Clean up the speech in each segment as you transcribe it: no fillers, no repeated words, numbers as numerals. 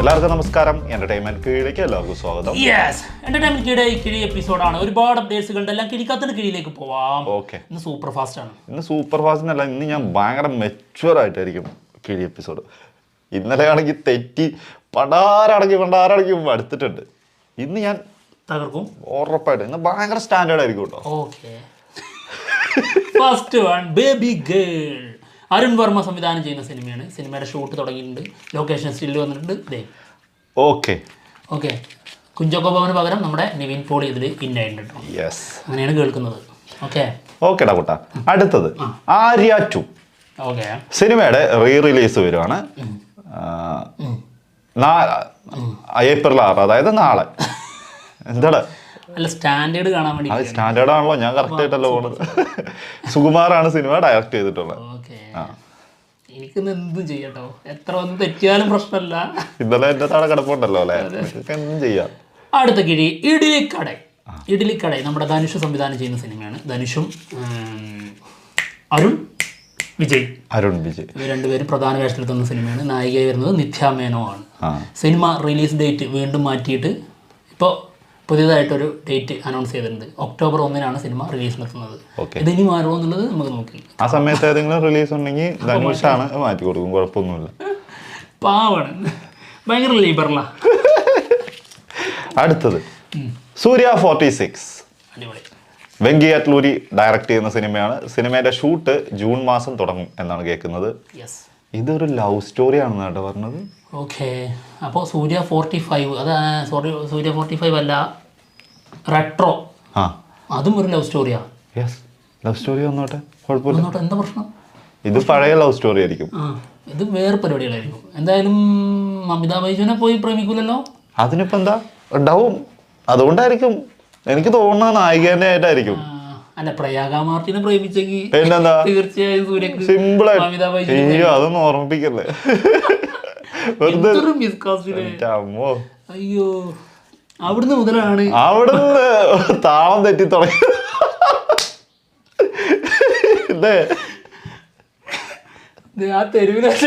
എല്ലാവർക്കും നമസ്കാരം. എന്റർടൈൻമെന്റ് കീഴിലേക്ക് എല്ലാവർക്കും സ്വാഗതം. എന്റർടൈൻമെന്റ് കീഴെ കിഴി എപ്പിസോഡാണ്. ഒരുപാട് അപ്ഡേറ്റ്സുകളുണ്ട്. എല്ലാം കിഴിക്കാത്തിന് കീഴിലേക്ക് പോവാം. ഓക്കെ, ഇന്ന് സൂപ്പർ ഫാസ്റ്റ് ആണ്. ഇന്ന് സൂപ്പർ ഫാസ്റ്റിനല്ല, ഇന്ന് ഞാൻ ഭയങ്കര മെച്യൂർ ആയിട്ടായിരിക്കും കിഴി എപ്പിസോഡ്. ഇന്നലെ ആണെങ്കിൽ തെറ്റി പണ്ടാരടക്കി അടുത്തിട്ടുണ്ട്. ഇന്ന് ഞാൻ തകർക്കും ഉറപ്പായിട്ട്. ഇന്ന് ഭയങ്കര സ്റ്റാൻഡേർഡ് ആയിരിക്കും കേട്ടോ. Okay, first one baby girl. Arun Varma സംവിധാനം ചെയ്യുന്ന സിനിമയാണ്. സിനിമയുടെ ഷൂട്ട് തുടങ്ങിയിട്ടുണ്ട്. ലൊക്കേഷൻ സ്റ്റിൽ വന്നിട്ടുണ്ട്. ഓക്കെ ഓക്കെ, കുഞ്ചോക്കോ ഭവന് പകരം നമ്മുടെ നിവിൻ പോളി ഇതിൽ ഇന്നായിട്ടുണ്ട് കേട്ടോ. യെസ്, അങ്ങനെയാണ് കേൾക്കുന്നത്. ഓക്കെ ഓക്കെടാ കുട്ടാ. അടുത്തത് ആര്യ 2. ഓക്കെ, സിനിമയുടെ റിലീസ് വരുവാണ് ഏപ്രിൽ 6, അതായത് നാളെ. എന്താടാ അല്ല, സ്റ്റാൻഡേർഡ് കാണാൻ വേണ്ടി. അത് സ്റ്റാൻഡേർഡ് ആണല്ലോ, ഞാൻ കറക്റ്റ് ആയിട്ടല്ലോ പോണത്. സുകുമാറാണ് സിനിമ ഡയറക്റ്റ് ചെയ്തിട്ടുള്ളത്. ഓക്കെ, എനിക്കിന്ന് എന്തും ചെയ്യട്ടോ, എത്ര ഒന്നും തെറ്റിയാലും പ്രശ്നമല്ല. ഇന്നലെ എന്റെ താഴെ കിടപ്പുണ്ടല്ലോ അല്ലെ, എന്തും ചെയ്യാം. അടുത്ത കിഴി ഇഡ്ഡലിക്കട. ഇഡ്ഡലിക്കട നമ്മുടെ ധനുഷ് സംവിധാനം ചെയ്യുന്ന സിനിമയാണ്. ധനുഷും അരുൺ വിജയ് ഇവർ രണ്ടുപേരും പ്രധാന വേഷത്തിലെത്തുന്ന സിനിമയാണ്. നായികയായി വരുന്നത് നിത്യ മേനോ ആണ്. സിനിമ റിലീസ് ഡേറ്റ് വീണ്ടും മാറ്റിയിട്ട് ഇപ്പോൾ പുതിയതായിട്ടൊരു ഡേറ്റ് അനൗൺസ് ചെയ്തിട്ടുണ്ട്. ഒക്ടോബർ 1 സിനിമ റിലീസിനെത്തുന്നത്. ഇതിനി മാറുമോ എന്നുള്ളത് നമുക്ക് നോക്കി. ആ സമയത്ത് ഏതെങ്കിലും റിലീസ് ഉണ്ടെങ്കിൽ ധനുഷാണ് മാറ്റി കൊടുക്കും, കുഴപ്പമൊന്നുമില്ല. പാവാണ്, ഭയങ്കര ലിബറലാ. അടുത്തത് സൂര്യ 46. അടിപൊളി. വെങ്കി അറ്റ്ലൂരി ഡയറക്റ്റ് ചെയ്യുന്ന സിനിമയാണ്. സിനിമയുടെ ഷൂട്ട് ജൂൺ മാസം തുടങ്ങും എന്നാണ് കേൾക്കുന്നത്. ഇതൊരു ലവ് സ്റ്റോറി ആണെന്ന് കേട്ടോ പറഞ്ഞത്. ഓക്കെ, അപ്പോൾ സൂര്യ 45, അത് സൂര്യ 45 അല്ല, റെട്രോ. അതും ഒരു ലവ് സ്റ്റോറിയാ. യെസ്, ലവ് സ്റ്റോറി വന്നോട്ടെ, കുഴപ്പമില്ല. എന്താ പ്രശ്നം? ഇത് പഴയ ലവ് സ്റ്റോറി ആയിരിക്കും. ഇത് വേറെ പരിപാടികളായിരിക്കും. എന്തായാലും അമിതാഭ് ബച്ചനെ പോയി പ്രേമിക്കൂലല്ലോ. അതിനിപ്പോ എന്താ ഉണ്ടാവും, അതുകൊണ്ടായിരിക്കും എനിക്ക് തോന്നുന്നത്. നായികനെ ആയിട്ടായിരിക്കും. അല്ല, പ്രയാഗ മാർട്ടിനെ പ്രേമിച്ചെങ്കിൽ തീർച്ചയായും സൂര്യക്ക് സിമ്പിൾ ആയിട്ട്. അമിതാഭ് ബച്ചൻ. അതൊന്നും ഓർമ്മിപ്പിക്കല്ലേ. അയ്യോ, അവിടുന്ന് മുതലാണ് താളം തെറ്റി തുടങ്ങി. ആ തെരുവിലാണ്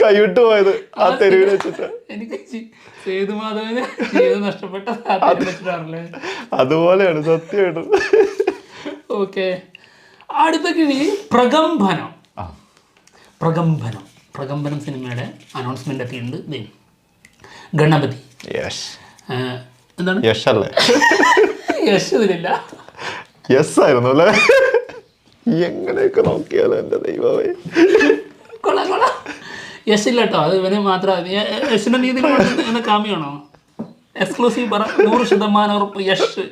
കൈവിട്ട് പോയത് ആ തെരുവിൽ വെച്ചിട്ട്. എനിക്ക് സേതുമാധവന് ജീവിതം നഷ്ടപ്പെട്ട വെച്ചിട്ടാണല്ലേ. അതുപോലെയാണ് സത്യമായിട്ടും. ഓക്കെ, അടുത്ത കിഴി പ്രകമ്പനം. പ്രകമ്പനം സിനിമയുടെ അനൗൺസ്മെന്റ് എത്തിയിട്ടുണ്ട്. ഗണപതി. എന്താണ് യശ് അല്ലേ? യശ് ഇതിലില്ല. യെസ് ആയിരുന്നു അല്ലേ? എങ്ങനെയൊക്കെ നോക്കിയാലോ എന്റെ ദൈവമേ. കൊള്ളാം. യശ് ഇല്ല കേട്ടോ, അത് ഇവന് മാത്രം. യശിന്റെ നീതി കാമ്യാണോ? എക്സ്ക്ലൂസീവ് പറ. 100% ഉറപ്പ് യശ്.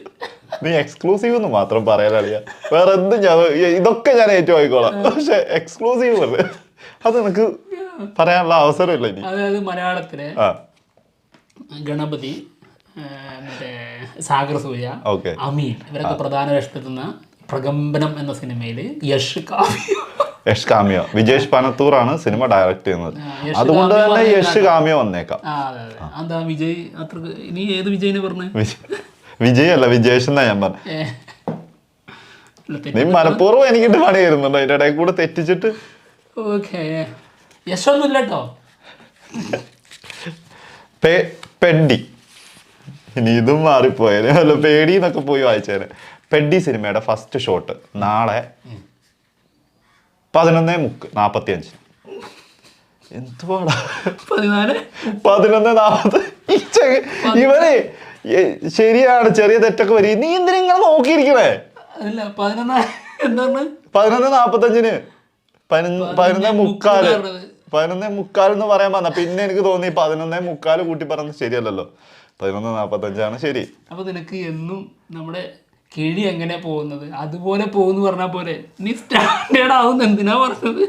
നീ എക്സ്ക്ലൂസീവ് എന്ന് മാത്രം പറയാനറിയാ, വേറെ എന്തും ഞാൻ ഇതൊക്കെ ഞാൻ ഏറ്റുവായിക്കോളാം. പക്ഷെ എക്സ്ക്ലൂസീവ് അല്ലേ, അത് നിനക്ക് പറയാനുള്ള അവസരമില്ല ഇനി. അതായത് മലയാളത്തിലെ ഗണപതി, മറ്റേ സാഗർ സൂര്യ, അമീൻ ഇവരൊക്കെ പ്രധാന വേഷത്തെത്തുന്ന പ്രകമ്പനം എന്ന സിനിമയിൽ യശ് കാമിയോ. വിജേഷ് പനത്തൂറാണ് സിനിമ ഡയറക്ട് ചെയ്യുന്നത്. അതുകൊണ്ട് തന്നെ യശ് കാമിയോ വന്നേക്കാം. എന്താ വിജയ് അത്ര? ഇനി ഏത് വിജയിനെ പറഞ്ഞു? വിജയ് അല്ല, വിജേഷ് എന്നാ ഞാൻ പറഞ്ഞു. നീ മനഃപൂർവ്വം എനിക്കിട്ട് പണി തരുന്നുണ്ടോ അതിന്റെ ഇടയിൽ കൂടെ തെറ്റിച്ചിട്ട്? ഓക്കെ, യശൊന്നുമില്ല കേട്ടോ. പെഡി. ഇനി ഇതും മാറിപ്പോയേനെ, അല്ല പേടി എന്നൊക്കെ പോയി വായിച്ചേനെ. പെഡി സിനിമയുടെ ഫസ്റ്റ് ഷോട്ട് നാളെ 11:45. എന്തുവാടാ 11:40? ഇവനെ ശരിയാണ്, ചെറിയ തെറ്റൊക്കെ വരും. നീ എന്തിനാ ഇങ്ങനെ നോക്കിയിരിക്കണേ? 11:45 11:45 എന്ന് പറയാൻ പറഞ്ഞ. പിന്നെ എനിക്ക് തോന്നി 11:45 കൂട്ടി പറഞ്ഞത് ശരിയല്ലല്ലോ. 11:45 ശരി. അപ്പൊ നിനക്ക് എന്നും നമ്മുടെ കിഴി എങ്ങനെ പോകുന്നത് അതുപോലെ പോകുന്നു പറഞ്ഞാൽ പോലെ നീ സ്റ്റാൻഡേർഡ് ആവുന്ന എന്തിനാ പറഞ്ഞത്?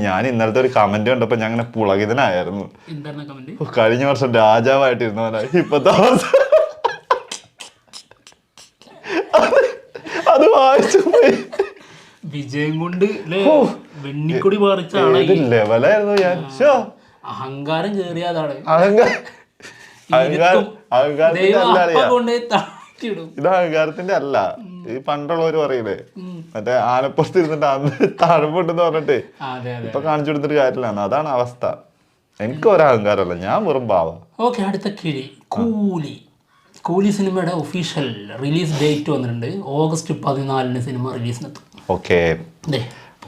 ഞാൻ ഇന്നലത്തെ ഒരു കമന്റ് കണ്ടപ്പോ ഞാൻ അങ്ങനെ പുളകിതനായിരുന്നു. എന്താണ് കമന്റ്? കഴിഞ്ഞ വർഷം രാജാവായിട്ടിരുന്നവനായി ഇപ്പത്തെ അത് വായിച്ചു പോയി. വിജയം കൊണ്ട് വെണ്ണിക്കൊടി പറിച്ച ലെവലായിരുന്നു ഞാൻ. അഹങ്കാരം കേറിയതാണ്. ഇത് അഹങ്കാരത്തിന്റെ അല്ല. ഈ പണ്ടുള്ളവര് പറയില്ലേ മറ്റേ ആനപ്പുറത്ത് ഇരുന്നിട്ട് അന്ന് തഴമ്പുണ്ടെന്ന് പറഞ്ഞിട്ട് ഇപ്പൊ കാണിച്ചു കൊടുത്തിട്ട് കാര്യമില്ല. അതാണ് അവസ്ഥ. എനിക്ക് ഒരഹങ്കാരമല്ല, ഞാൻ വെറും പാവ. ഓക്കെ, അടുത്ത കിഴി കൂലി. കൂലി സിനിമയുടെ ഒഫീഷ്യൽ റിലീസ് ഡേറ്റ് വന്നിട്ടുണ്ട്. ഓഗസ്റ്റ് 14 സിനിമ റിലീസിനെത്തും. ഓക്കെ,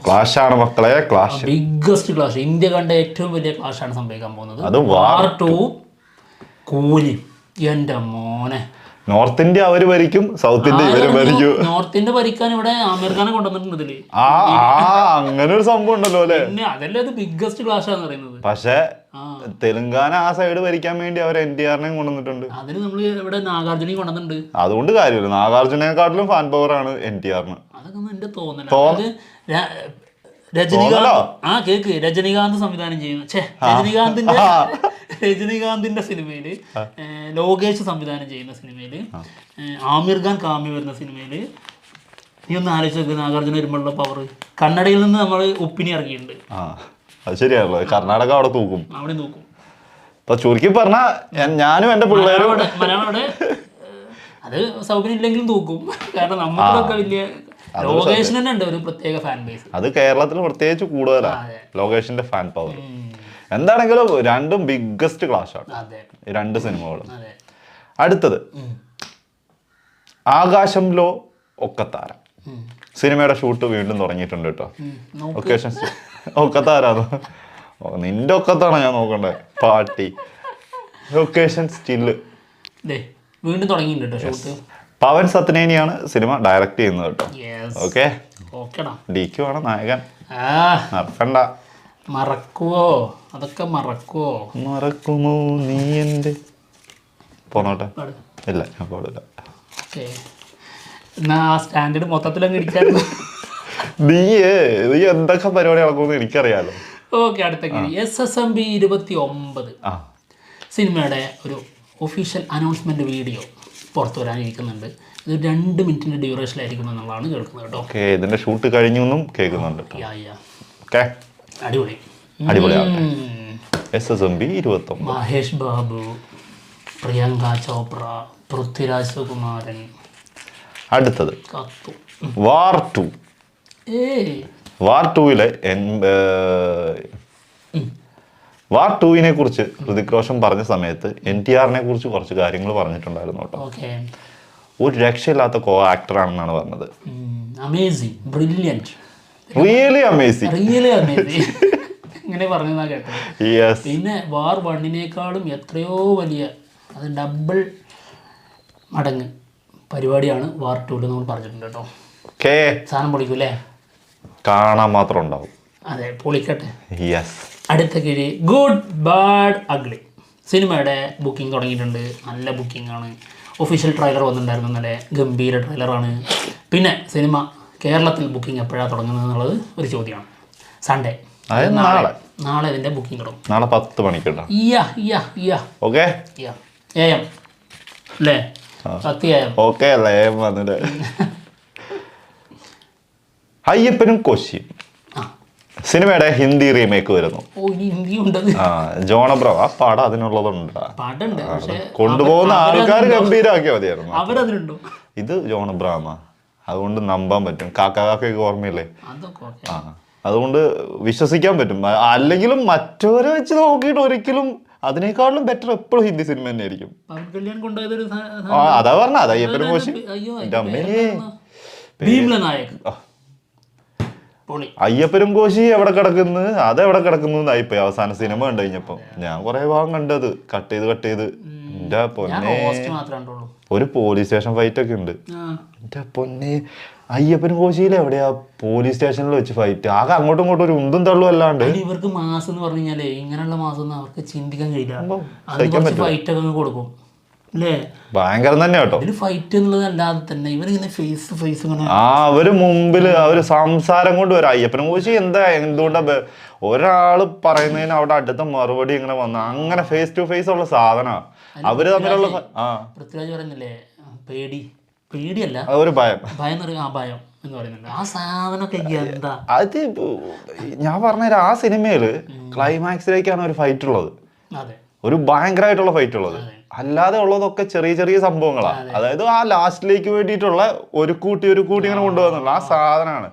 ക്ലാഷ് ആണ് മക്കളെ, ക്ലാഷ്, ബിഗ്ഗസ്റ്റ് ക്ലാഷ്. ഇന്ത്യ കണ്ട ഏറ്റവും വലിയ ക്ലാഷ് ആണ് സംഭവിക്കാൻ പോകുന്നത്. വാർ 2 കൂലി. എന്റെ മോനെ, നോർത്ത് ഇന്ത്യ അവര് ഭരിക്കും, സൗത്ത് ഇന്ത്യ ഇവര് ഭരിക്കും. നോർത്ത് ഇന്ത്യ ഭരിക്കാൻ ഇവിടെ ആമിർ ഖാനെ കൊണ്ടുവന്നിട്ടുണ്ട് ഇതില്. അങ്ങനെ ഒരു സംഭവം ഉണ്ടല്ലോ അല്ലെ. പിന്നെ അതല്ലേ അത് ബിഗ്ഗസ്റ്റ് ക്ലാഷ് ആണെന്ന് പറയുന്നത്. പക്ഷെ തെലുങ്കാന ആ സൈഡ് ഭരിക്കാൻ വേണ്ടി അവർ NTR-നെയും കൊണ്ടുവന്നിട്ടുണ്ട്. അതിന് നമ്മൾ ഇവിടെ നാഗാർജുനെയും കൊണ്ടുവന്നിട്ടുണ്ട്. അതുകൊണ്ട് കാര്യമില്ല, നാഗാർജുനെക്കാട്ടിലും ഫാൻ പവർ ആണ് NTR-ന്. അതൊക്കെ എന്റെ തോന്നല. രജനീകാന്ത് രജനീകാന്ത് സംവിധാനം ചെയ്യുന്ന രജനീകാന്തിന്റെ സിനിമയില്, ലോകേഷ് സംവിധാനം ചെയ്യുന്ന സിനിമയില്, ആമിർ ഖാൻ കാമി വരുന്ന സിനിമയില്, നീ ഒന്ന് ആലോചിച്ച് നോക്ക് നാഗാർജുന വരുമ്പോഴുള്ള പവർ. കന്നഡയിൽ നിന്ന് നമ്മൾ ഉപ്പിനി ഇറങ്ങിയിട്ടുണ്ട്. അത് ശരിയാണല്ലോ, കർണാടക അവിടെ തൂക്കും. ഇപ്പൊ ചുരുക്കി പറഞ്ഞ ഞാനും എന്റെ പിള്ളേരും മലയാളം അത് സൗകര്യമില്ലെങ്കിലും തൂക്കും. കാരണം നമുക്കൊക്കെ വലിയ ലോകേഷിന് തന്നെ ഉണ്ട് ഒരു പ്രത്യേക ഫാൻ ബേസ്. അത് കേരളത്തിൽ പ്രത്യേകിച്ച് കൂടുതലാണ് ലോകേഷിന്റെ ഫാൻ പവർ. എന്താണെങ്കിലും രണ്ടും ബിഗ്ഗസ്റ്റ് ക്ലാഷ് ആണ് ഈ രണ്ട് സിനിമകളും. അടുത്തത് ആകാശംലോ ഒക്കത്താര സിനിമയുടെ ഷൂട്ട് വീണ്ടും തുടങ്ങിയിട്ടുണ്ട് കേട്ടോ. ലൊക്കേഷൻസ് ഒക്കത്താരാന്ന്, നിന്റെ ഒക്കത്താണ് ഞാൻ നോക്കണ്ടേ പാട്ടി. ലൊക്കേഷൻ സ്റ്റില് വീണ്ടും തുടങ്ങിയിട്ടുണ്ട് ഷൂട്ട്. പവൻ സത്നേനിയാണ് സിനിമ ഡയറക്റ്റ് ചെയ്യുന്നത് കേട്ടോ. ഓക്കെ, DQ ആണ് നായകൻ. മറക്കണ്ട. മറക്കുവോ? അതൊക്കെ മറക്കുവോ? മറക്കുമോ നീ എന്റെ പോന്നോട്ടെ. ഇല്ല, ഞാൻ പാടില്ല. സ്റ്റാൻഡേർഡ് മൊത്തത്തിലങ്ങ് ഇടിക്കായിരുന്നു. നീ എന്തൊക്കെ പരിപാടി നടക്കുമെന്ന് എനിക്കറിയാലോ. ഓക്കെ, അടുത്ത SSMB 29 സിനിമയുടെ ഒരു ഒഫീഷ്യൽ അനൗൺസ്മെന്റ് വീഡിയോ പുറത്തു വരാനിരിക്കുന്നുണ്ട്. ഇത് 2 മിനിറ്റിന്റെ ഡ്യൂറേഷനിലായിരിക്കും എന്നുള്ളതാണ് കേൾക്കുന്നത് കേട്ടോ. ഇതിന്റെ ഷൂട്ട് കഴിഞ്ഞു എന്നും കേൾക്കുന്നുണ്ട്. അടിപൊളി അടിപൊളിയാണ്. SSMB 29 മഹേഷ് ബാബു, പ്രിയങ്ക ചോപ്ര, പൃഥ്വിരാജ് സുകുമാരൻ. അടുത്തത് വാർ 2. വാർ 2-ലെ വാർ 2-നെ കുറിച്ച് ഹൃതിക് റോഷൻ പറഞ്ഞ സമയത്ത് NTR-നെ കുറിച്ച് കുറച്ച് കാര്യങ്ങൾ പറഞ്ഞിട്ടുണ്ടായിരുന്നു കേട്ടോ. ഒരു രക്ഷയില്ലാത്ത കോ ആക്ടർ ആണെന്നാണ് പറഞ്ഞത്. റിയലി അമേസിംഗ് ഇങ്ങനെ പറഞ്ഞാ കേട്ടത്. പിന്നെ വാർ 1-നേക്കാളും എത്രയോ വലിയ, അത് ഡബിൾ മടങ്ങ് പരിപാടിയാണ് വാർ 2 നമ്മൾ പറഞ്ഞിട്ടുണ്ട് കേട്ടോ. സാധനം പൊളിക്കൂല്ലേ? കാണാൻ മാത്രം ഉണ്ടാവും. അതെ, പൊളിക്കട്ടെ. അടുത്ത കിഴി ഗുഡ് ബാഡ് അഗ്ലി സിനിമയുടെ ബുക്കിംഗ് തുടങ്ങിയിട്ടുണ്ട്. നല്ല ബുക്കിംഗ് ആണ്. ഒഫീഷ്യൽ ട്രെയിലർ വന്നിട്ടുണ്ടായിരുന്നു ഇന്നലെ, ഗംഭീര ട്രെയിലറാണ്. പിന്നെ സിനിമ കേരളത്തിൽ ബുക്കിംഗ് എപ്പോഴാണ് തുടങ്ങുന്നത് എന്നുള്ളത് ഒരു ചോദ്യമാണ്. സൺഡേ, നാളെ ഇതിന്റെ ബുക്കിംഗ് തുടങ്ങും. നാളെ 10 മണിക്ക് AM അല്ലേ? 10 AM വന്നിട്ട് അയ്യപ്പനും കോശിയും സിനിമയുടെ ഹിന്ദി റീമേക്ക് വരുന്നു. ജോൺ അബ്രഹാം ആ പടം അതിനുള്ളതുണ്ട്. കൊണ്ടുപോകുന്ന ആൾക്കാർ ഗംഭീരമാക്കിയാൽ മതിയായിരുന്നു. ഇത് ജോൺ അബ്രഹാമാ, അതുകൊണ്ട് നമ്പാൻ പറ്റും. കാക്കൊക്കെ ഓർമ്മയില്ലേ? അതുകൊണ്ട് വിശ്വസിക്കാൻ പറ്റും. അല്ലെങ്കിലും മറ്റവരെ വെച്ച് നോക്കിയിട്ട് ഒരിക്കലും അതിനേക്കാളും ബെറ്റർ എപ്പോഴും ഹിന്ദി സിനിമ തന്നെ ആയിരിക്കും. അതാ പറഞ്ഞ അത് അയ്യപ്പനും കോശി. അയ്യപ്പനും കോശി എവിടെ കിടക്കുന്നു, അതെവിടെ കിടക്കുന്നു എന്നായിപ്പോയി അവസാന സിനിമ കണ്ടു കഴിഞ്ഞപ്പോ. ഞാൻ കുറെ ഭാഗം കണ്ടത് കട്ട് ചെയ്ത് എന്റെ പൊന്നെ, ഒരു പോലീസ് സ്റ്റേഷൻ ഫൈറ്റ് ഒക്കെ ഉണ്ട്. എന്റെ പൊന്നെ, അയ്യപ്പനും കോശിയിൽ എവിടെയാ പോലീസ് സ്റ്റേഷനിൽ വെച്ച് ഫൈറ്റ്? ആകെ അങ്ങോട്ടും ഇങ്ങോട്ടും ഒരു ഉന്തും തള്ളും അല്ലാണ്ട്. ഇവർക്ക് മാസം എന്ന് പറഞ്ഞു കഴിഞ്ഞാലേ ഇങ്ങനെയുള്ള മാസം അവർക്ക് ചിന്തിക്കാൻ കഴിയില്ല. ഫൈറ്റ് ഒക്കെ കൊടുക്കും അല്ലേ? ഭയങ്കരം തന്നെ കേട്ടോ. ഫൈറ്റ് എന്നുള്ളതല്ലാതെ തന്നെ ഇവരിങ്ങനെ ഫേസ് ഇങ്ങനെ അവര് മുമ്പില് അവര് സംസാരം കൊണ്ട് വരും. അയ്യപ്പനും കോശി എന്തുകൊണ്ടാ ഒരാള് പറയുന്നതിന് അവിടെ അടുത്ത മറുപടി ഇങ്ങനെ വന്ന അങ്ങനെ ഫേസ് ടു ഫേസ് ഉള്ള സാധനം അവര് തമ്മിലുള്ള. പൃഥ്വിരാജ് പറയുന്നില്ലേ, പേടിയല്ല ഒരു ഭയം ഭയം എന്ന് പറയുന്നുണ്ട്. ആ സാധനമൊക്കെ എന്താ? അത് ഞാൻ പറഞ്ഞ ആ സിനിമയില് ക്ലൈമാക്സിലേക്കാണ് ഒരു ഫൈറ്റ് ഉള്ളത്, ഒരു ഭയങ്കരമായിട്ടുള്ള ഫൈറ്റ് ഉള്ളത്. അല്ലാതെ ഉള്ളതൊക്കെ ചെറിയ ചെറിയ സംഭവങ്ങളാണ്. അതായത് ആ ലാസ്റ്റിലേക്ക് വേണ്ടിയിട്ടുള്ള ഒരു കൂട്ടി ഇങ്ങനെ കൊണ്ടുപോകുന്നുള്ള ആ സാധനമാണ്.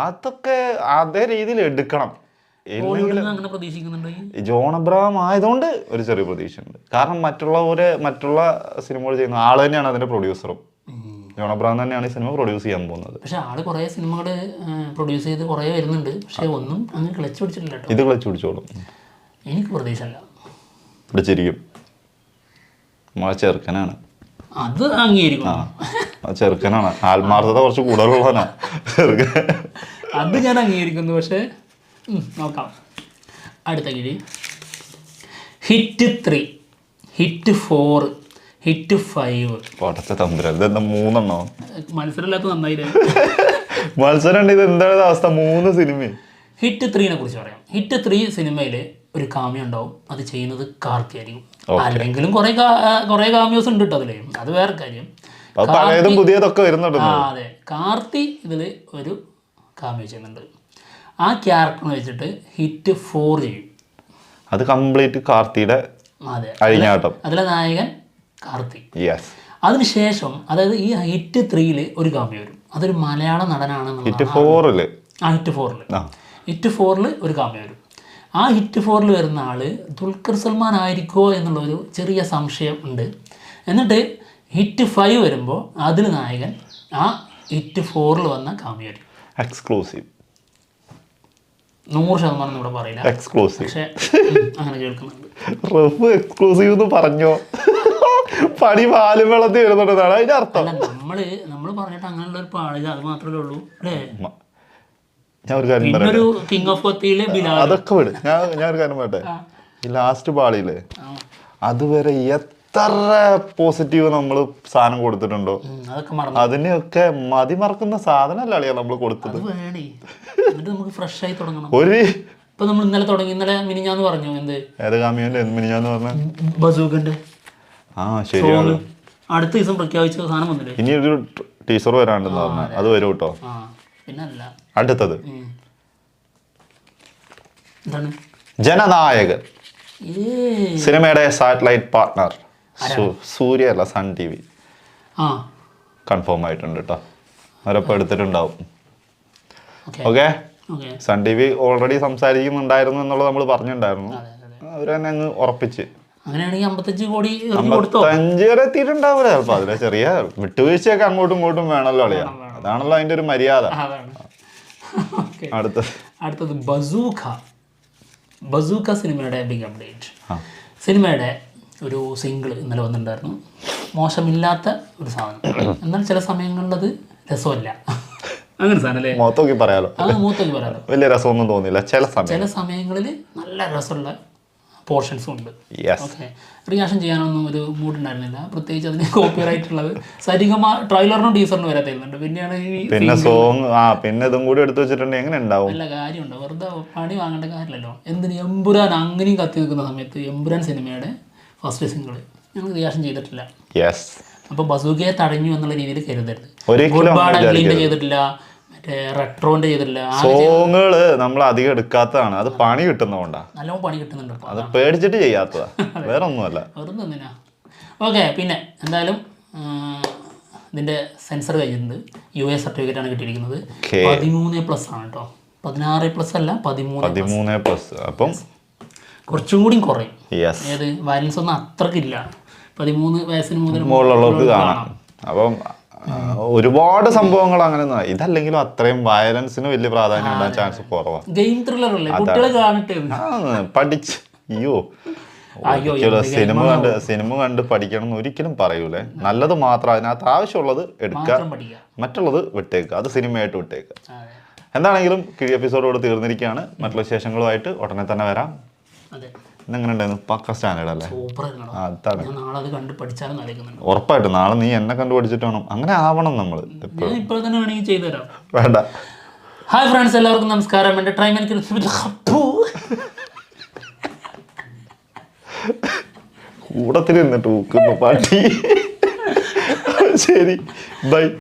അതൊക്കെ അതേ രീതിയിൽ എടുക്കണം. ജോൺ അബ്രഹാം ആയതുകൊണ്ട് ഒരു ചെറിയ പ്രതീക്ഷയുണ്ട്. കാരണം മറ്റുള്ള സിനിമകൾ ചെയ്യുന്ന ആള് തന്നെയാണ് അതിന്റെ പ്രൊഡ്യൂസറും. ജോൺ അബ്രഹാം തന്നെയാണ് ഈ സിനിമ പ്രൊഡ്യൂസ് ചെയ്യാൻ പോകുന്നത്. പക്ഷെ ആള് കുറെ സിനിമകൾ പ്രൊഡ്യൂസ് ചെയ്ത് കുറെ വരുന്നുണ്ട്. പക്ഷെ ഒന്നും അങ്ങ് ക്ലച്ച് പിടിച്ചിട്ടില്ല. ഇത് ക്ലച്ച് പിടിച്ചോളും. എനിക്ക് പ്രതീക്ഷയല്ല. പിടിച്ചിരിക്കും. ചെറുക്കനാണ്. അത് അംഗീകരിക്കും. ചെറുക്കനാണ്. ആത്മാർത്ഥത കുറച്ച് കൂടുതലുള്ളവനാ ചെറുക്കൻ. അത് ഞാൻ അംഗീകരിക്കുന്നു. പക്ഷെ നോക്കാം. അടുത്ത കിഴി ഹിറ്റ് 3, ഹിറ്റ് 4, ഹിറ്റ് 5. പടത്തെ തമ്പുരാൻ. ഇതെന്താ 3 എണ്ണോ? മത്സരമില്ലാത്ത നന്നായില്ലേ? മത്സരം ഉണ്ട്. ഇത് എന്താണ് അവസ്ഥ? 3 സിനിമ. ഹിറ്റ് 3നെ കുറിച്ച് പറയാം. ഹിറ്റ് 3 സിനിമയിൽ ഒരു കാമിയോ ഉണ്ടാവും. അത് ചെയ്യുന്നത് കാർത്തി ആയിരിക്കും. അല്ലെങ്കിലും കുറെ കാമിയോസ് ഉണ്ട് കേട്ടോ അതില്. അത് വേറെ കാര്യം. പുതിയതൊക്കെ വരുന്നുണ്ട്. അതെ, കാർത്തി ഇതില് ഒരു കാമിയോ ചെയ്യുന്നുണ്ട്. ആ ക്യാരക്ടറിനെ വെച്ചിട്ട് ഹിറ്റ് 4 ചെയ്യും. അത് കംപ്ലീറ്റ് കാർത്തിയുടെ അഴിഞ്ഞാട്ടം. അതിലെ നായകൻ കാർത്തി. അതിനുശേഷം അതായത് ഈ ഹിറ്റ് 3 ഒരു കാമിയോ വരും. അതൊരു മലയാള നടനാണെന്ന്. ഹിറ്റ് 4 ഹിറ്റ് 4 ഒരു കാമിയോ വരും. ആ ഹിറ്റ് 4 വരുന്ന ആള് ദുൽഖർ സൽമാൻ ആയിരിക്കുമോ എന്നുള്ളൊരു ചെറിയ സംശയം ഉണ്ട്. എന്നിട്ട് ഹിറ്റ് 5 വരുമ്പോൾ അതിൽ നായകൻ ആ ഹിറ്റ് 4 വന്ന കാമിയോ ആയിരിക്കും. എക്സ്ക്ലൂസീവ്. 100% ഇവിടെ പറയില്ല. എക്സ്ക്ലൂസീവ്. പക്ഷെ അങ്ങനെ കേൾക്കുന്നുണ്ട്. എക്സ്ക്ലൂസീവ് എന്ന് പറഞ്ഞോ? പണി പാലും വെള്ളത്തിൽ വരുന്നുണ്ടെന്നാണ് അതിന്റെ അർത്ഥം. നമ്മള് പറഞ്ഞിട്ട് അങ്ങനെയുള്ള ഒരു പാടില്ല. അത് മാത്രമേ ഉള്ളൂ അല്ലേ? ഞാൻ ഒരു കാര്യം അതൊക്കെ വിട്. ഞാൻ ഒരു കാര്യം പറയട്ടെ. ഈ ലാസ്റ്റ് പാളിയില്ലേ, അതുവരെ എത്ര പോസിറ്റീവ് നമ്മൾ സാധനം കൊടുത്തിട്ടുണ്ടോ അതിനെയൊക്കെ മതിമറക്കുന്ന സാധനമല്ല അളിയാ നമ്മൾ കൊടുത്തത്. ഇപ്പൊ നമ്മൾ ഇന്നലെ മിനിഞ്ഞാന്ന് പറഞ്ഞു. എന്ത് ഏത് കാമിയന്റെ മിനിഞ്ഞാന്ന് പറഞ്ഞ ബസൂഖന്റെ? ശരിയാണ്. അടുത്ത ദിവസം പ്രഖ്യാപിച്ച സാധനം വന്നില്ലേ? ഇനി ഒരു ടീച്ചർ വരാണ്ടെന്ന് പറഞ്ഞ അത് വരും കേട്ടോ. പിന്നല്ല അടുത്തത് ജനനായകൻ സിനിമയുടെ സാറ്റലൈറ്റ് പാർട്ട്ണർ സൂര്യ അല്ല, സൺ TV കൺഫേം ആയിട്ടുണ്ട് കേട്ടോ. അവരപ്പോൾ എടുത്തിട്ടുണ്ടാവും. ഓക്കെ, സൺ TV ഓൾറെഡി സംസാരിക്കുന്നുണ്ടായിരുന്നു എന്നുള്ളത് നമ്മൾ പറഞ്ഞിട്ടുണ്ടായിരുന്നു. അവർ തന്നെ അങ്ങ് ഉറപ്പിച്ച്. അങ്ങനെയാണെങ്കിൽ 55 കോടി 55 വരെ എത്തിയിട്ടുണ്ടാവില്ല ചിലപ്പോൾ. അതിലെ ചെറിയ വിട്ടുവീഴ്ചയൊക്കെ അങ്ങോട്ടും ഇങ്ങോട്ടും വേണമല്ലോ അളിയാ. അതാണല്ലോ അതിന്റെ ഒരു മര്യാദ. അടുത്തത് ബസൂക്ക സിനിമയുടെ ബിഗ് അപ്ഡേറ്റ്. സിനിമയുടെ ഒരു സിംഗിൾ ഇന്നലെ വന്നിട്ടുണ്ടായിരുന്നു. മോശമില്ലാത്ത ഒരു സാധനം. എന്നാൽ ചില സമയങ്ങളിൽ അത് രസമല്ല. അങ്ങനെ സാധനം മൂത്തോക്കി പറയാലോ. വലിയ രസമൊന്നും തോന്നില്ല. ചില സമയങ്ങളിൽ നല്ല രസമുള്ള പോർഷൻസും ഉണ്ട്. ഓക്കെ, റിയാക്ഷൻ ചെയ്യാനൊന്നും ഒരു മൂഡ് ഉണ്ടായിരുന്നില്ല. പ്രത്യേകിച്ച് അതിന് കോപ്പിറൈറ്റ് ഉള്ളത് സരിഗമ ട്രെയിലറിനും ടീസറിനും വരെ തരുന്നുണ്ട്. പിന്നെ സോങ് പിന്നെ ഇതും കൂടി എടുത്തു വെച്ചിട്ടുണ്ടെങ്കിൽ എങ്ങനെ ഉണ്ടാവും? നല്ല കാര്യമുണ്ട്. വെറുതെ പണി വാങ്ങേണ്ട കാര്യമല്ലോ. എന്തിന് എമ്പുരാൻ അങ്ങനെയും കത്തി നിൽക്കുന്ന സമയത്ത് എമ്പുരാൻ സിനിമയുടെ ഫസ്റ്റ് സിംഗിൾ ഞങ്ങൾ റിയാക്ഷൻ ചെയ്തിട്ടില്ല. അപ്പൊ ബസൂക്കയെ തടഞ്ഞു എന്നുള്ള രീതിയിൽ കരുതരുത്. ചെയ്തിട്ടില്ല, റെട്രോന്റെ ചെയ്തിട്ടില്ല. സോങ്ങുകള് നമ്മൾ അധികം എടുക്കാത്തതാണ്. അത് പണി കിട്ടുന്നതുകൊണ്ടാണ്. നല്ലോണം പണി കിട്ടുന്നുണ്ട്. അത് പേടിച്ചിട്ട് ചെയ്യാത്തതാ, വേറെ ഒന്നുമല്ല. വെറുതെ എന്തിനാ. ഓക്കെ, പിന്നെ എന്തായാലും ഇതിന്റെ സെൻസർ കഴിഞ്ഞിട്ടുണ്ട്. US സർട്ടിഫിക്കറ്റ് ആണ് കിട്ടിയിരിക്കുന്നത്. 13+ ആണ് കേട്ടോ. 16+ അല്ല, 13+. അപ്പം കുറച്ചും കൂടി കുറയും. ഏത് വയലൻസ് ഒന്നും അത്രക്കില്ല. 13 വയസ്സിന് മുകളിലുള്ളവർക്ക് കാണാം. അപ്പം ഒരുപാട് സംഭവങ്ങൾ അങ്ങനെ. ഇതല്ലെങ്കിലും അത്രയും വയലൻസിന് വലിയ പ്രാധാന്യം ഉണ്ടാകാൻ ചാൻസ് കുറവാണ്. ഗെയിം ത്രില്ലർ അല്ലേ, കുട്ടികളെ കാണട്ടെ. പഠിച്ച് സിനിമ കണ്ട് പഠിക്കണം എന്ന് ഒരിക്കലും പറയൂലേ. നല്ലത് മാത്രം അതിനകത്ത് ആവശ്യമുള്ളത് എടുക്കുക, മറ്റുള്ളത് വിട്ടേക്കുക. അത് സിനിമയായിട്ട് വിട്ടേക്കുക. എന്താണെങ്കിലും കിഴി എപ്പിസോഡോട് തീർന്നിരിക്കുകയാണ്. മറ്റുള്ള വിശേഷങ്ങളുമായിട്ട് ഉടനെ തന്നെ വരാം. എങ്ങനെ ഉണ്ടായിരുന്നു? പക്ക സ്റ്റാൻഡേർഡ് അല്ലേ? ഉറപ്പായിട്ടും നാളെ നീ എന്നെ കണ്ടു പഠിച്ചിട്ട് വേണം. അങ്ങനെ ആവണം നമ്മൾ. വേണ്ട. ഹായ് ഫ്രണ്ട്സ്, എല്ലാവർക്കും നമസ്കാരം. എൻ്റെ ട്രൈമൻ കൂടത്തിൽ നിന്നിട്ട് ഊക്കുന്നു പാട്ടി. ശരി, ബൈ.